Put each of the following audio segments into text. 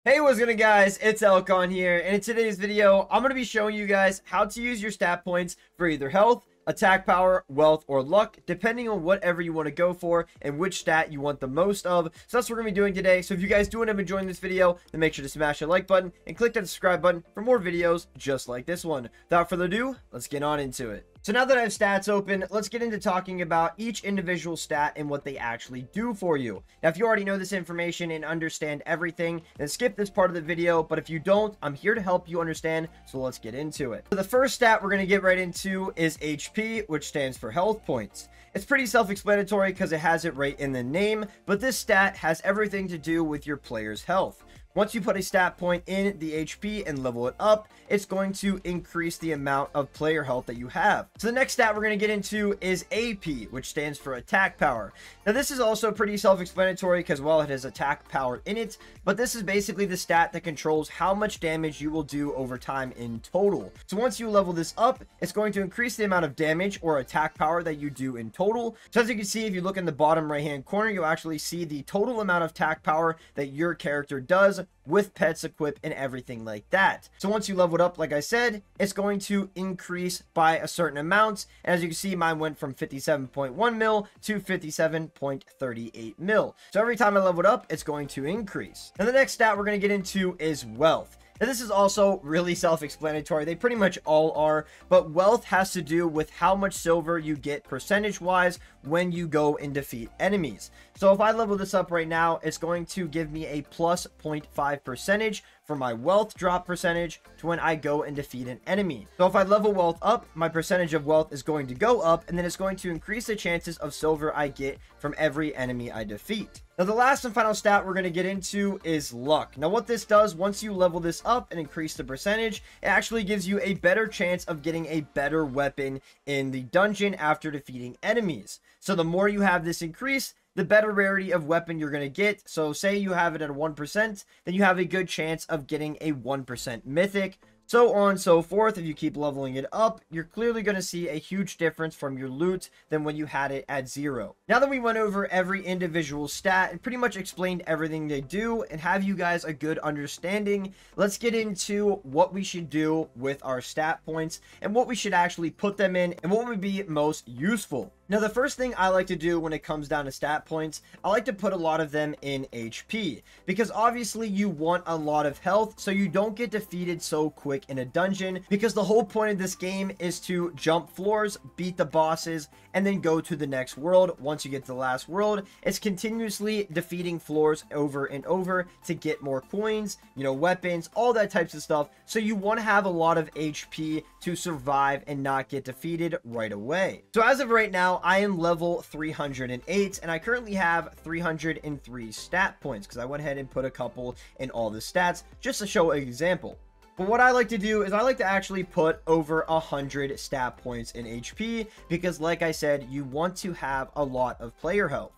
Hey, what's going on, guys? It's Elkonn here, and in today's video, I'm going to be showing you guys how to use your stat points for either health, attack power, wealth, or luck, depending on whatever you want to go for and which stat you want the most of. So that's what we're going to be doing today. So if you guys do end up enjoying this video, then make sure to smash the like button and click that subscribe button for more videos just like this one. Without further ado, let's get on into it. So now that I have stats open, let's get into talking about each individual stat and what they actually do for you. Now, if you already know this information and understand everything, then skip this part of the video. But if you don't, I'm here to help you understand. So let's get into it. So the first stat we're going to get right into is HP, which stands for health points. It's pretty self-explanatory because it has it right in the name, but this stat has everything to do with your player's health. Once you put a stat point in the HP and level it up, it's going to increase the amount of player health that you have. So the next stat we're going to get into is AP, which stands for attack power. Now this is also pretty self-explanatory because, well, it has attack power in it, but this is basically the stat that controls how much damage you will do over time in total. So once you level this up, it's going to increase the amount of damage or attack power that you do in total. So as you can see, if you look in the bottom right hand corner, you'll actually see the total amount of attack power that your character does with pets equipped and everything like that. So once you level it up, like I said, it's going to increase by a certain amount. And as you can see, mine went from 57.1 mil to 57.38 mil. So every time I level it up, it's going to increase. And the next stat we're going to get into is wealth. Now, this is also really self-explanatory. They pretty much all are, but wealth has to do with how much silver you get percentage-wise when you go and defeat enemies. So if I level this up right now, it's going to give me a plus 0.5 percentage for my wealth drop percentage to when I go and defeat an enemy. So if I level wealth up, my percentage of wealth is going to go up, and then it's going to increase the chances of silver I get from every enemy I defeat. Now, the last and final stat we're going to get into is luck. Now, what this does, once you level this up and increase the percentage, it actually gives you a better chance of getting a better weapon in the dungeon after defeating enemies. So the more you have this increase, the better rarity of weapon you're going to get. So say you have it at 1%, then you have a good chance of getting a 1% mythic. So on and so forth. If you keep leveling it up, you're clearly going to see a huge difference from your loot than when you had it at 0. Now that we went over every individual stat and pretty much explained everything they do and have you guys a good understanding, let's get into what we should do with our stat points and what we should actually put them in and what would be most useful. Now, the first thing I like to do when it comes down to stat points, I like to put a lot of them in HP, because obviously you want a lot of health so you don't get defeated so quick in a dungeon, because the whole point of this game is to jump floors, beat the bosses, and then go to the next world. Once you get to the last world, it's continuously defeating floors over and over to get more coins, weapons, all that types of stuff. So you want to have a lot of HP to survive and not get defeated right away. So as of right now, I am level 308 and I currently have 303 stat points because I went ahead and put a couple in all the stats just to show an example. But what I like to do is I like to actually put over 100 stat points in HP because, like I said, you want to have a lot of player health.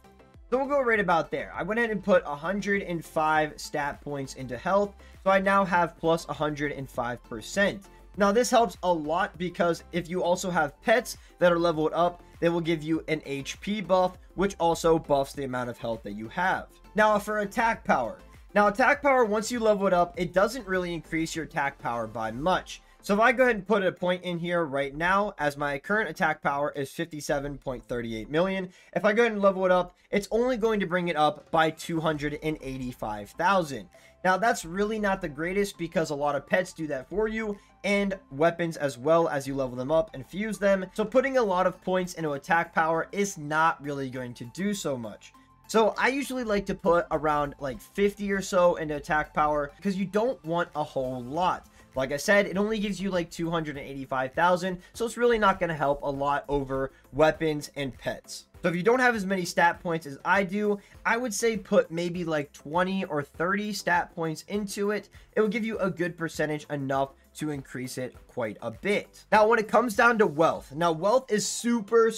So we'll go right about there. I went ahead and put 105 stat points into health, so I now have plus 105%. Now this helps a lot because if you also have pets that are leveled up, they will give you an HP buff, which also buffs the amount of health that you have. Now for attack power. Now attack power, once you level it up, it doesn't really increase your attack power by much. So if I go ahead and put a point in here right now, as my current attack power is 57.38 million, if I go ahead and level it up, it's only going to bring it up by 285,000. Now that's really not the greatest because a lot of pets do that for you, and weapons as well as you level them up and fuse them. So putting a lot of points into attack power is not really going to do so much. So I usually like to put around like 50 or so into attack power because you don't want a whole lot. Like I said, it only gives you like 285,000, so it's really not going to help a lot over weapons and pets. So if you don't have as many stat points as I do, I would say put maybe like 20 or 30 stat points into it. It will give you a good percentage enough to increase it quite a bit. Now, when it comes down to wealth, wealth is super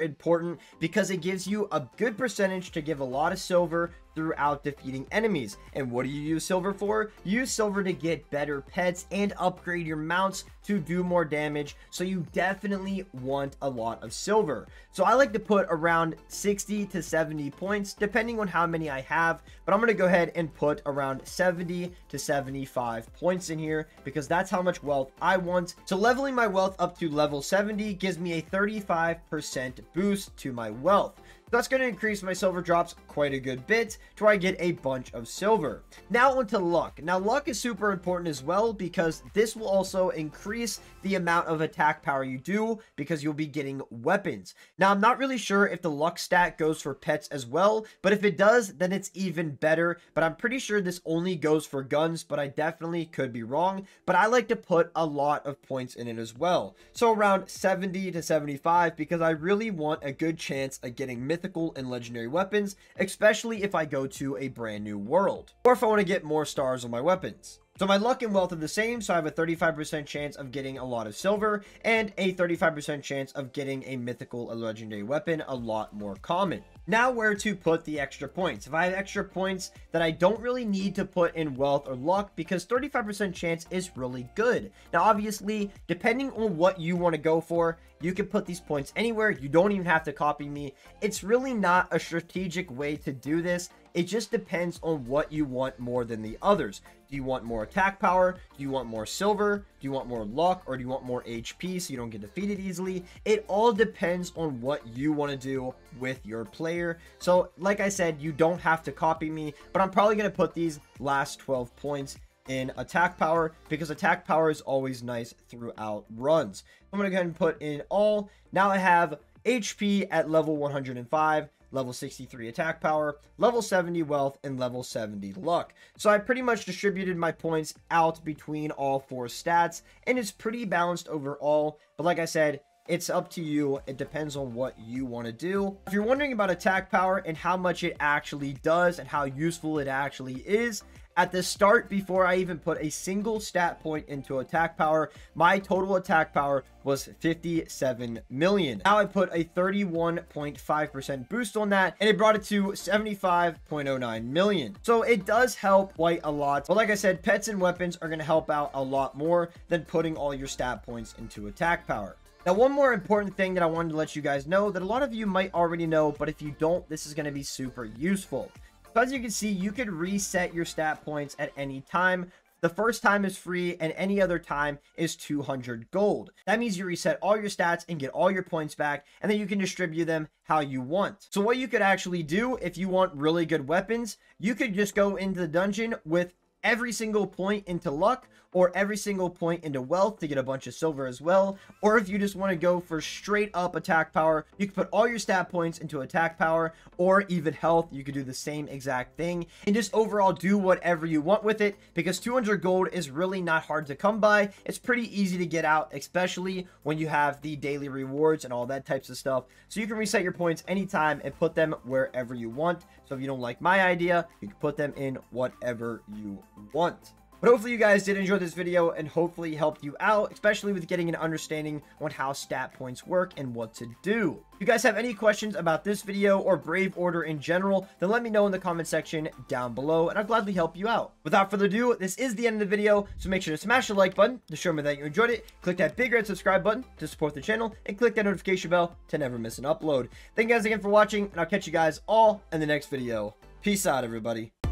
important because it gives you a good percentage to give a lot of silver throughout defeating enemies. And what do you use silver for? You use silver to get better pets and upgrade your mounts to do more damage. So you definitely want a lot of silver. So I like to put around 60 to 70 points, depending depending on how many I have, but I'm going to go ahead and put around 70 to 75 points in here because that's how much wealth I want. So leveling my wealth up to level 70 gives me a 35% boost to my wealth. That's going to increase my silver drops quite a good bit to where I get a bunch of silver. Now onto luck. Now luck is super important as well because this will also increase the amount of attack power you do because you'll be getting weapons. Now I'm not really sure if the luck stat goes for pets as well, but if it does, then it's even better. But I'm pretty sure this only goes for guns, but I definitely could be wrong. But I like to put a lot of points in it as well. So around 70 to 75 because I really want a good chance of getting mythical and legendary weapons, especially if I go to a brand new world, or if I want to get more stars on my weapons. So my luck and wealth are the same, so I have a 35% chance of getting a lot of silver and a 35% chance of getting a mythical or legendary weapon a lot more common. Now where to put the extra points. If I have extra points that I don't really need to put in wealth or luck because 35% chance is really good. Now obviously, depending on what you want to go for, you can put these points anywhere. You don't even have to copy me. It's really not a strategic way to do this. It just depends on what you want more than the others. Do you want more attack power? Do you want more silver? Do you want more luck? Or do you want more HP so you don't get defeated easily? It all depends on what you want to do with your player. So like I said, you don't have to copy me, but I'm probably going to put these last 12 points in attack power because attack power is always nice throughout runs. I'm going to go ahead and put in all. Now I have HP at level 105, level 63 attack power, level 70 wealth, and level 70 luck. So I pretty much distributed my points out between all 4 stats, and it's pretty balanced overall. But like I said, it's up to you. It depends on what you want to do. If you're wondering about attack power and how much it actually does and how useful it actually is, at the start, before I even put a single stat point into attack power, my total attack power was 57 million. Now I put a 31.5% boost on that, and it brought it to 75.09 million. So it does help quite a lot. But like I said, pets and weapons are going to help out a lot more than putting all your stat points into attack power. Now, one more important thing that I wanted to let you guys know that a lot of you might already know, but if you don't, this is going to be super useful. So as you can see, you can reset your stat points at any time. The first time is free, and any other time is 200 gold. That means you reset all your stats and get all your points back, and then you can distribute them how you want. So what you could actually do if you want really good weapons, you could just go into the dungeon with every single point into luck or every single point into wealth to get a bunch of silver as well. Or if you just want to go for straight up attack power, you can put all your stat points into attack power or even health. You could do the same exact thing and just overall do whatever you want with it because 200 gold is really not hard to come by. It's pretty easy to get out, especially when you have the daily rewards and all that types of stuff. So you can reset your points anytime and put them wherever you want. So if you don't like my idea, you can put them in whatever you want. But hopefully you guys did enjoy this video and hopefully helped you out, especially with getting an understanding on how stat points work and what to do. If you guys have any questions about this video or Brave Order in general, then let me know in the comment section down below and I'll gladly help you out. Without further ado, this is the end of the video, so make sure to smash the like button to show me that you enjoyed it, click that big red subscribe button to support the channel, and click that notification bell to never miss an upload. Thank you guys again for watching, and I'll catch you guys all in the next video. Peace out, everybody.